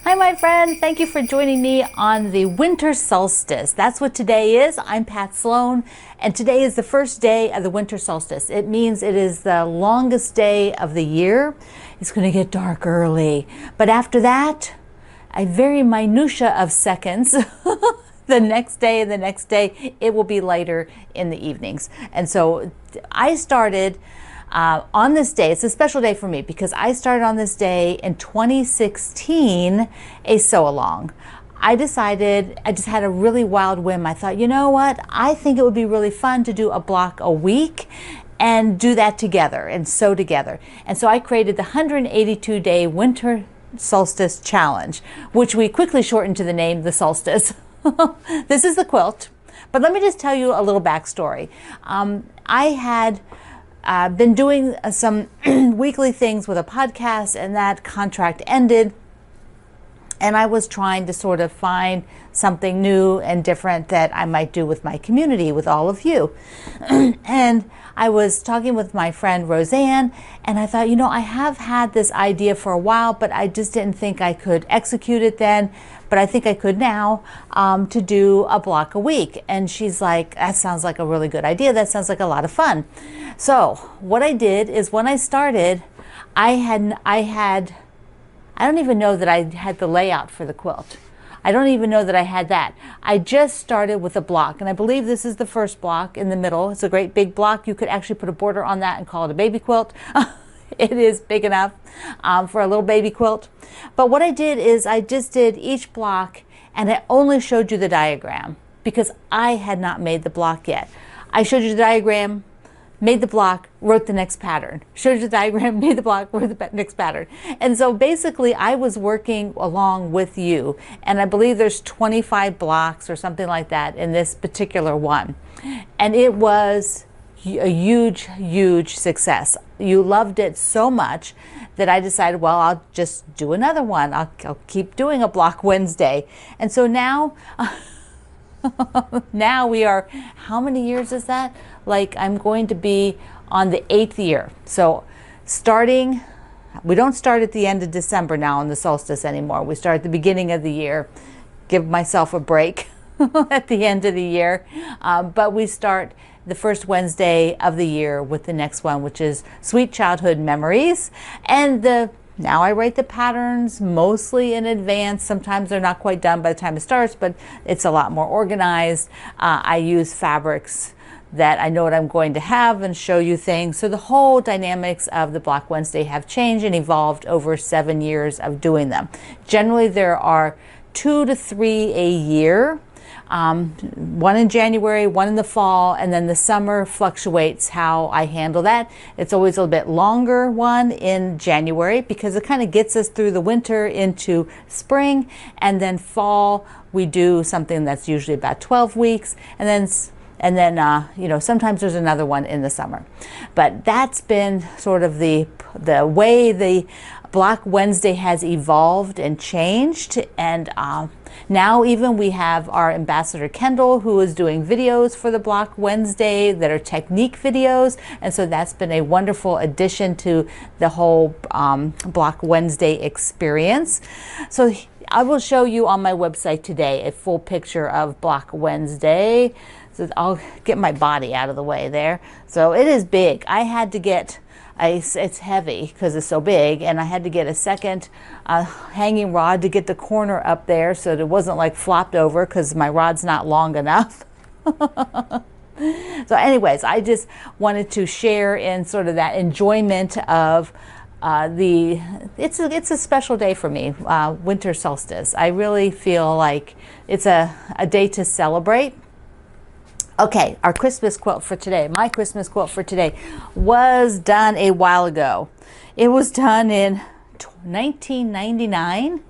Hi, my friend. Thank you for joining me on the Winter Solstice. That's what today is. I'm Pat Sloan, and today is the first day of the Winter Solstice. It means it is the longest day of the year. It's going to get dark early, but after that, a very minutia of seconds, the next day and the next day, it will be lighter in the evenings. And so I started on this day. It's a special day for me because I started on this day in 2016 a sew-along. I decided, I just had a really wild whim. I thought, you know what? I think it would be really fun to do a block a week and do that together and sew together. And so I created the 182-day Winter Solstice Challenge, which we quickly shortened to the name The Solstice. This is the quilt, but let me just tell you a little backstory. I had been doing some weekly things with a podcast, and that contract ended, and I was trying to sort of find something new and different that I might do with my community, with all of you. And I was talking with my friend Roseanne, and I thought, you know, I have had this idea for a while, but I just didn't think I could execute it then, but I think I could now, to do a block a week. And she's like, that sounds like a really good idea. That sounds like a lot of fun. So what I did is when I started, I don't even know that I had the layout for the quilt. I don't even know that I had that. I just started with a block, and I believe this is the first block in the middle. It's a great big block. You could actually put a border on that and call it a baby quilt. It is big enough for a little baby quilt. But what I did is I just did each block, and I only showed you the diagram because I had not made the block yet. I showed you the diagram, made the block, wrote the next pattern. Showed you the diagram, made the block, wrote the next pattern. And so basically I was working along with you. And I believe there's 25 blocks or something like that in this particular one. And it was a huge, huge success. You loved it so much that I decided, well, I'll just do another one. I'll keep doing a Block Wednesday. And so now, now we are, how many years is that? Like I'm going to be on the 8th year. So starting, we don't start at the end of December now on the solstice anymore. We start at the beginning of the year, give myself a break at the end of the year. But we start the first Wednesday of the year with the next one, which is Sweet Childhood Memories. And now I write the patterns mostly in advance. Sometimes they're not quite done by the time it starts, but it's a lot more organized. I use fabrics that I know what I'm going to have and show you things. So the whole dynamics of the Block Wednesday have changed and evolved over 7 years of doing them. Generally, there are 2 to 3 a year. One in January, one in the fall, and then the summer fluctuates how I handle that. It's always a little bit longer one in January because it kind of gets us through the winter into spring, and then fall we do something that's usually about 12 weeks, and then you know, sometimes there's another one in the summer. But that's been sort of the way the Block Wednesday has evolved and changed. And now even we have our ambassador Kendall, who is doing videos for the Block Wednesday that are technique videos. And so that's been a wonderful addition to the whole Block Wednesday experience. So I will show you on my website today a full picture of Block Wednesday. So I'll get my body out of the way there. So it is big. I had to get it's heavy because it's so big, and I had to get a second hanging rod to get the corner up there so that it wasn't like flopped over because my rod's not long enough. So anyways, I just wanted to share in sort of that enjoyment of it's a special day for me, Winter Solstice. I really feel like it's a day to celebrate. Okay, our Christmas quilt for today, my Christmas quilt for today, was done a while ago. It was done in 1999.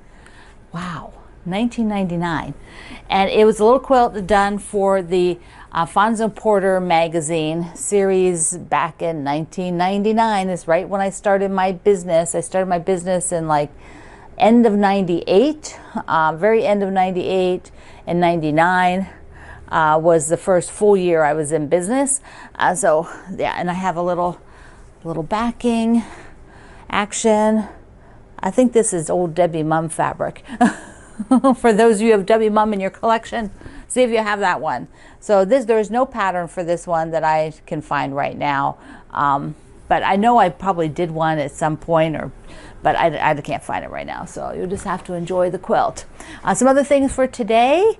Wow, 1999. And it was a little quilt done for the Fonzo Porter magazine series back in 1999. It's right when I started my business. I started my business in like end of 98, very end of 98 and 99. Was the first full year I was in business. So yeah, and I have a little backing action. I think this is old Debbie Mum fabric. For those of you who have Debbie Mum in your collection, see if you have that one. So there's no pattern for this one that I can find right now. But I know I probably did one at some point, but I can't find it right now. So you'll just have to enjoy the quilt. Some other things for today.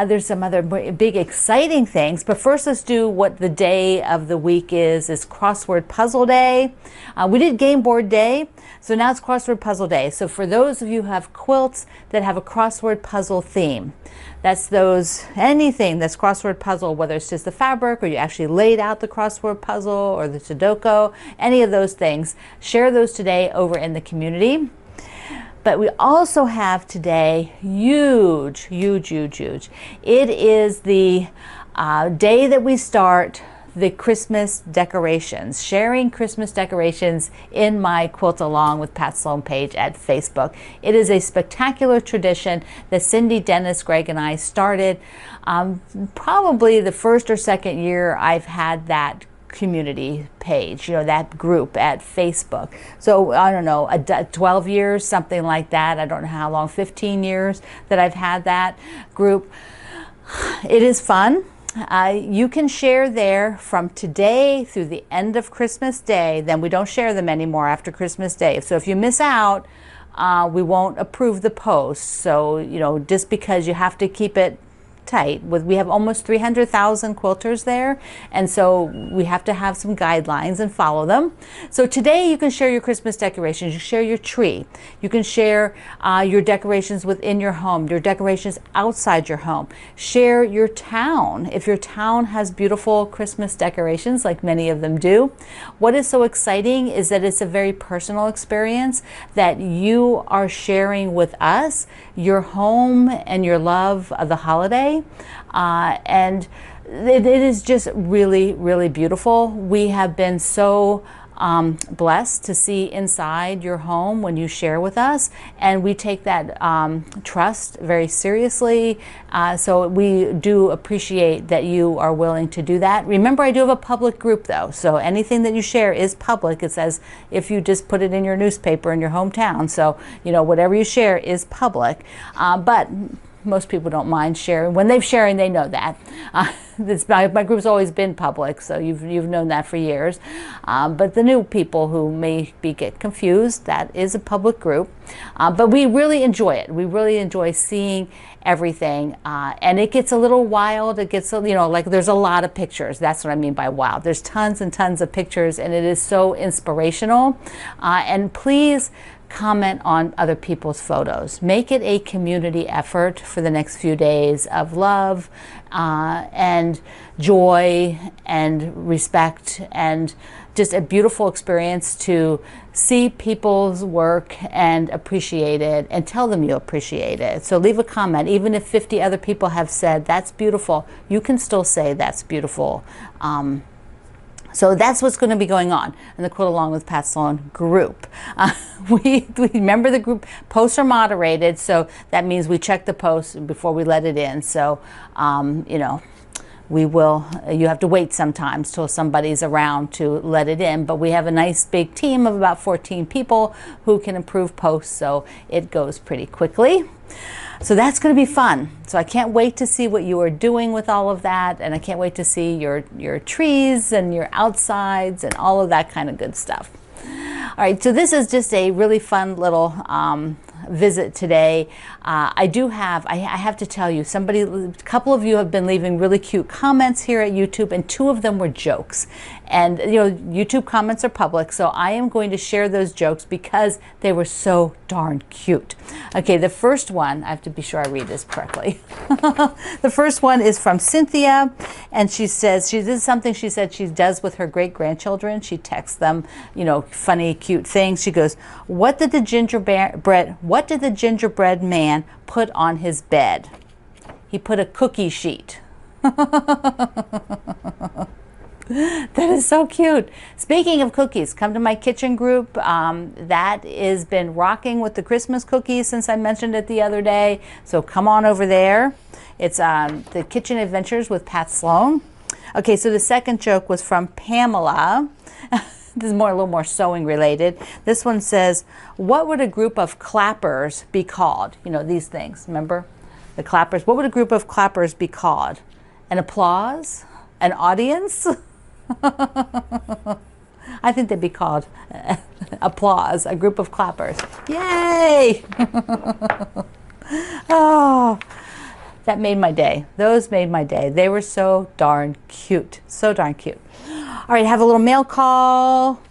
There's some other big exciting things. But first, let's do what the day of the week is Crossword Puzzle Day. We did Game Board Day. So now it's Crossword Puzzle Day. So for those of you who have quilts that have a crossword puzzle theme, that's anything that's crossword puzzle, whether it's just the fabric or you actually laid out the crossword puzzle or the Sudoku, any of those things, share those today over in the community. But we also have today huge. It is the day that we start the Christmas decorations, sharing Christmas decorations in my Quilt Along with Pat Sloan page at Facebook. It is a spectacular tradition that Cindy, Dennis, Greg, and I started probably the first or second year I've had that community page, that group at Facebook. So I don't know, 12 years, something like that. I don't know how long, 15 years that I've had that group. It is fun. You can share there from today through the end of Christmas Day. Then we don't share them anymore after Christmas Day. So if you miss out, we won't approve the post. So, just because you have to keep it tight. We have almost 300,000 quilters there, and so we have to have some guidelines and follow them. So today you can share your Christmas decorations, you share your tree, you can share your decorations within your home, your decorations outside your home, share your town. If your town has beautiful Christmas decorations, like many of them do, what is so exciting is that it's a very personal experience that you are sharing with us, your home and your love of the holiday. And it is just really beautiful. We have been so blessed to see inside your home when you share with us, and we take that trust very seriously. So we do appreciate that you are willing to do that. Remember, I do have a public group though, so anything that you share is public. It's as if you just put it in your newspaper in your hometown. So whatever you share is public, but most people don't mind sharing. When they're sharing, they know that. My group's always been public, so you've known that for years. But the new people who may get confused, that is a public group. But we really enjoy it. We really enjoy seeing everything. And it gets a little wild. It gets, like there's a lot of pictures. That's what I mean by wild. There's tons and tons of pictures, and it is so inspirational. And please comment on other people's photos. Make it a community effort for the next few days of love and joy and respect, and just a beautiful experience to see people's work and appreciate it and tell them you appreciate it. So leave a comment. Even if 50 other people have said that's beautiful, you can still say that's beautiful. So that's what's going to be going on in the Quilt Along with Pat Sloan group. We remember the group posts are moderated, so that means we check the post before we let it in. So, you have to wait sometimes till somebody's around to let it in, but we have a nice big team of about 14 people who can approve posts, so it goes pretty quickly. So that's going to be fun. So I can't wait to see what you are doing with all of that, and I can't wait to see your trees and your outsides and all of that kind of good stuff. All right, so this is just a really fun little visit today. I have to tell you, a couple of you have been leaving really cute comments here at YouTube, and 2 of them were jokes. And YouTube comments are public, so I am going to share those jokes because they were so darn cute. Okay, the first one, I have to be sure I read this correctly. The first one is from Cynthia, and she says, this is something she said she does with her great-grandchildren. She texts them, funny, cute things. She goes, what did the gingerbread man put on his bed? He put a cookie sheet. That is so cute. Speaking of cookies, come to my kitchen group. That has been rocking with the Christmas cookies since I mentioned it the other day. So come on over there. It's the Kitchen Adventures with Pat Sloan. Okay, so the second joke was from Pamela. This is a little more sewing related. This one says, what would a group of clappers be called? You know, these things, remember? The clappers. What would a group of clappers be called? An applause? An audience? I think they'd be called applause, a group of clappers. Yay! Oh, that made my day. Those made my day. They were so darn cute. So darn cute. All right, have a little mail call.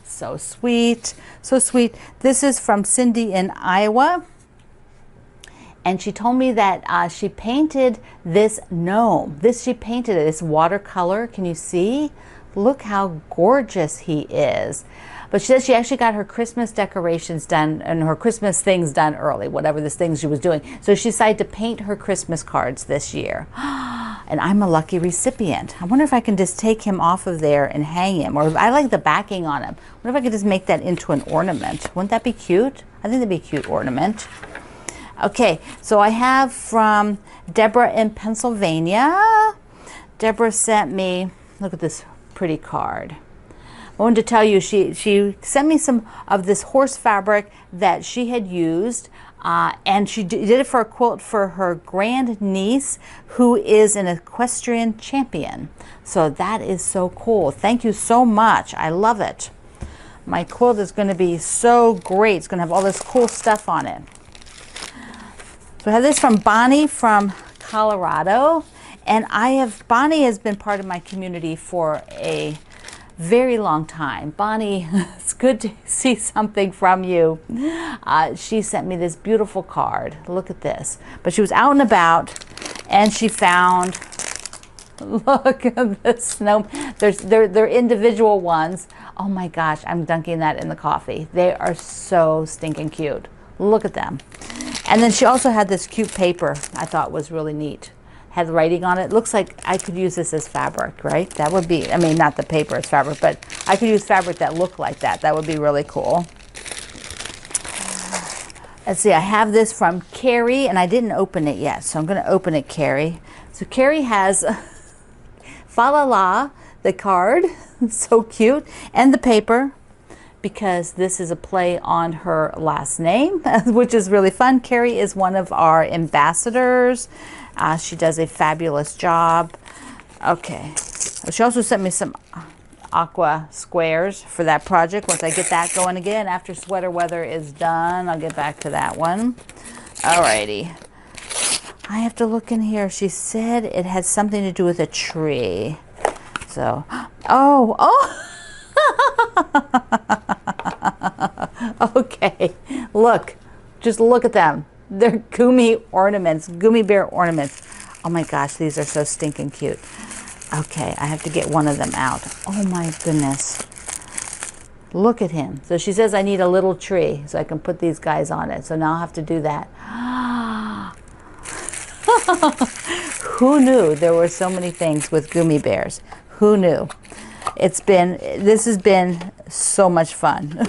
So sweet. So sweet. This is from Cindy in Iowa. And she told me that she painted this gnome. She painted it, this watercolor. Can you see? Look how gorgeous he is. But she says she actually got her Christmas decorations done and her Christmas things done early, whatever this thing she was doing. So she decided to paint her Christmas cards this year. And I'm a lucky recipient. I wonder if I can just take him off of there and hang him. Or I like the backing on him. I wonder if I could just make that into an ornament. Wouldn't that be cute? I think that'd be a cute ornament. Okay, so I have from Deborah in Pennsylvania. Deborah sent me, look at this pretty card. I wanted to tell you, she sent me some of this horse fabric that she had used, and she did it for a quilt for her grandniece, who is an equestrian champion. So that is so cool. Thank you so much. I love it. My quilt is going to be so great. It's going to have all this cool stuff on it. So I have this from Bonnie from Colorado, and Bonnie has been part of my community for a very long time. Bonnie, it's good to see something from you. She sent me this beautiful card. Look at this. But she was out and about, and she found, look at the snow. They're individual ones. Oh my gosh, I'm dunking that in the coffee. They are so stinking cute. Look at them. And then she also had this cute paper I thought was really neat. Had writing on it. Looks like I could use this as fabric, right? That would be, I mean, not the paper as fabric, but I could use fabric that looked like that. That would be really cool. Let's see, I have this from Carrie, and I didn't open it yet, so I'm going to open it, Carrie. So Carrie has Fa La La, the card, so cute, and the paper, because this is a play on her last name, which is really fun. Carrie is one of our ambassadors. She does a fabulous job. Okay, she also sent me some aqua squares for that project. Once I get that going again, after sweater weather is done, I'll get back to that one. Alrighty. I have to look in here. She said it had something to do with a tree. So, okay, look, just look at them. They're gummy ornaments, gummy bear ornaments. Oh my gosh, these are so stinking cute. Okay, I have to get one of them out. Oh my goodness. Look at him. So she says I need a little tree so I can put these guys on it. So now I'll have to do that. Who knew there were so many things with gummy bears? Who knew? This has been so much fun.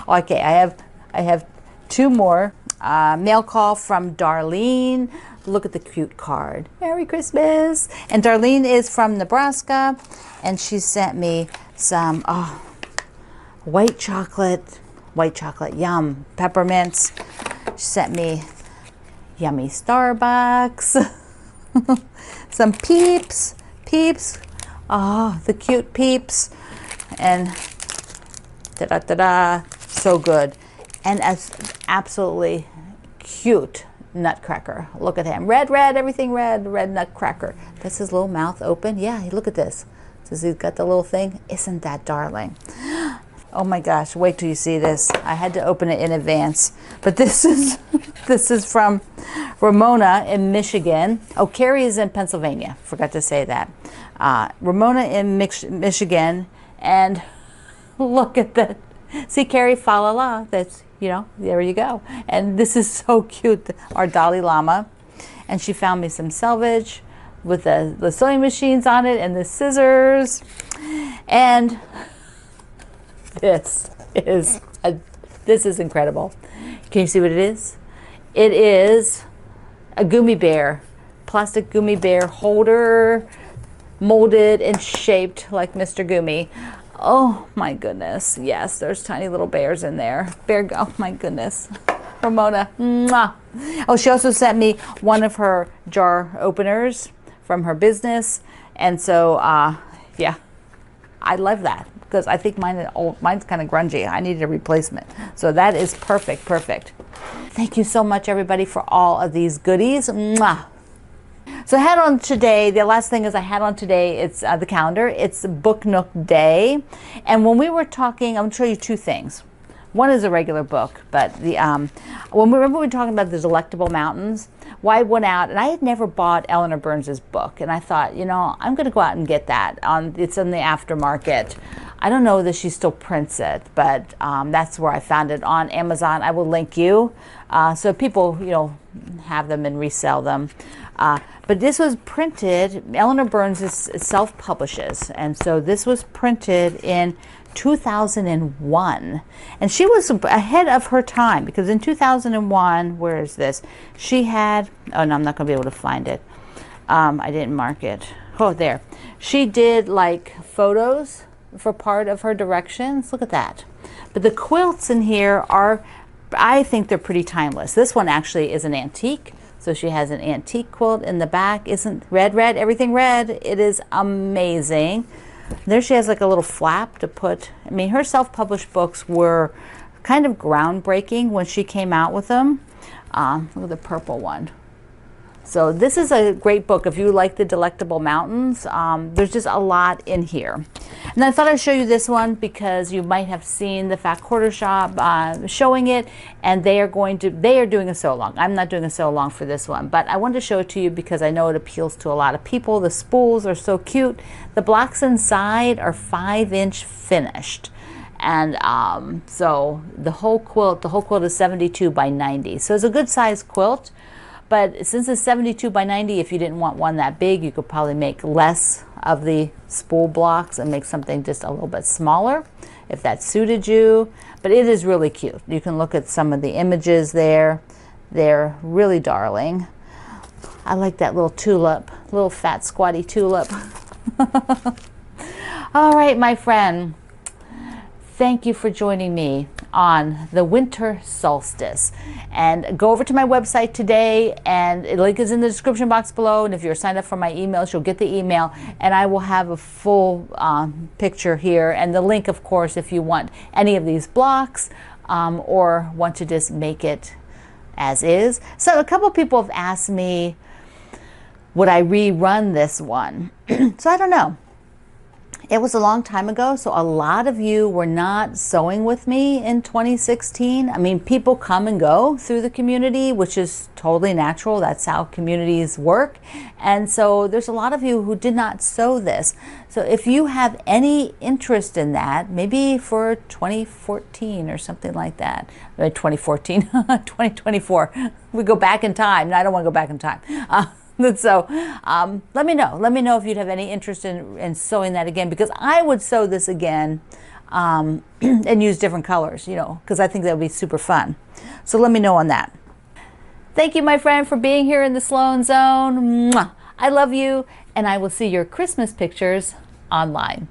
Okay, I have two more. Mail call from Darlene. Look at the cute card. Merry Christmas. And Darlene is from Nebraska, and she sent me some white chocolate, yum, peppermints. She sent me yummy Starbucks. Some Peeps. Oh, the cute Peeps. And da-da-da-da, so good. And as absolutely cute nutcracker. Look at him. Red, everything red nutcracker. That's his little mouth open. Yeah, look at this. So he's got the little thing. Isn't that darling? Oh my gosh, wait till you see this. I had to open it in advance. But this is from Ramona in Michigan. Oh, Carrie is in Pennsylvania. Forgot to say that. Ramona in Michigan. And look at that. See, Carrie, fa la la. That's, there you go. And this is so cute, our Dalai Lama. And she found me some selvage with the sewing machines on it and the scissors. And this is incredible. Can you see what it is? It is a gummy bear, plastic gummy bear holder, molded and shaped like Mr. Gummy. Oh my goodness. Yes, there's tiny little bears in there. Oh my goodness. Ramona. Mwah. Oh, she also sent me one of her jar openers from her business. And so, yeah, I love that because I think mine's kind of grungy. I needed a replacement. So that is perfect, perfect. Thank you so much, everybody, for all of these goodies. Mwah. So I had on today, the last thing is I had on today, it's the calendar. It's Book Nook Day. And when we were talking, I'm going to show you two things. One is a regular book, but when we were talking about the Delectable Mountains, well, I went out and I had never bought Eleanor Burns's book, and I thought, you know, I'm going to go out and get that. It's in the aftermarket. I don't know that she still prints it, but that's where I found it on Amazon. I will link you, so people, you know, have them and resell them. But this was printed. Eleanor Burns self-publishes, and so this was printed in 2001, and she was ahead of her time because in 2001, where is this? She had, oh no, I'm not going to be able to find it. I didn't mark it. Oh, there. She did like photos for part of her directions. Look at that. But the quilts in here are, I think they're pretty timeless. This one actually is an antique. So she has an antique quilt in the back. Isn't red, everything red. It is amazing. There she has like a little flap to put, I mean, her self-published books were kind of groundbreaking when she came out with them. Look at the purple one. So this is a great book if you like the Delectable Mountains. There's just a lot in here. And I thought I'd show you this one because you might have seen the Fat Quarter Shop showing it, and they are doing a sew along. I'm not doing a sew along for this one, but I wanted to show it to you because I know it appeals to a lot of people. The spools are so cute. The blocks inside are 5-inch finished. And so the whole quilt is 72 by 90. So it's a good size quilt. But since it's 72 by 90, if you didn't want one that big, you could probably make less of the spool blocks and make something just a little bit smaller if that suited you. But it is really cute. You can look at some of the images there. They're really darling. I like that little tulip, little fat squatty tulip. All right, my friend. Thank you for joining me on the Winter Solstice. And go over to my website today, and the link is in the description box below. And if you're signed up for my emails, you'll get the email, and I will have a full picture here. And the link, of course, if you want any of these blocks or want to just make it as is. So a couple of people have asked me, would I rerun this one? So I don't know. It was a long time ago, so a lot of you were not sewing with me in 2016. I mean, people come and go through the community, which is totally natural. That's how communities work. And so there's a lot of you who did not sew this. So if you have any interest in that, maybe for 2014 or something like that, 2014, 2024, we go back in time. No, I don't want to go back in time. So let me know. Let me know if you'd have any interest in sewing that again, because I would sew this again and use different colors, you know, because I think that would be super fun. So let me know on that. Thank you, my friend, for being here in the Sloan Zone. Mwah. I love you, and I will see your Christmas pictures online.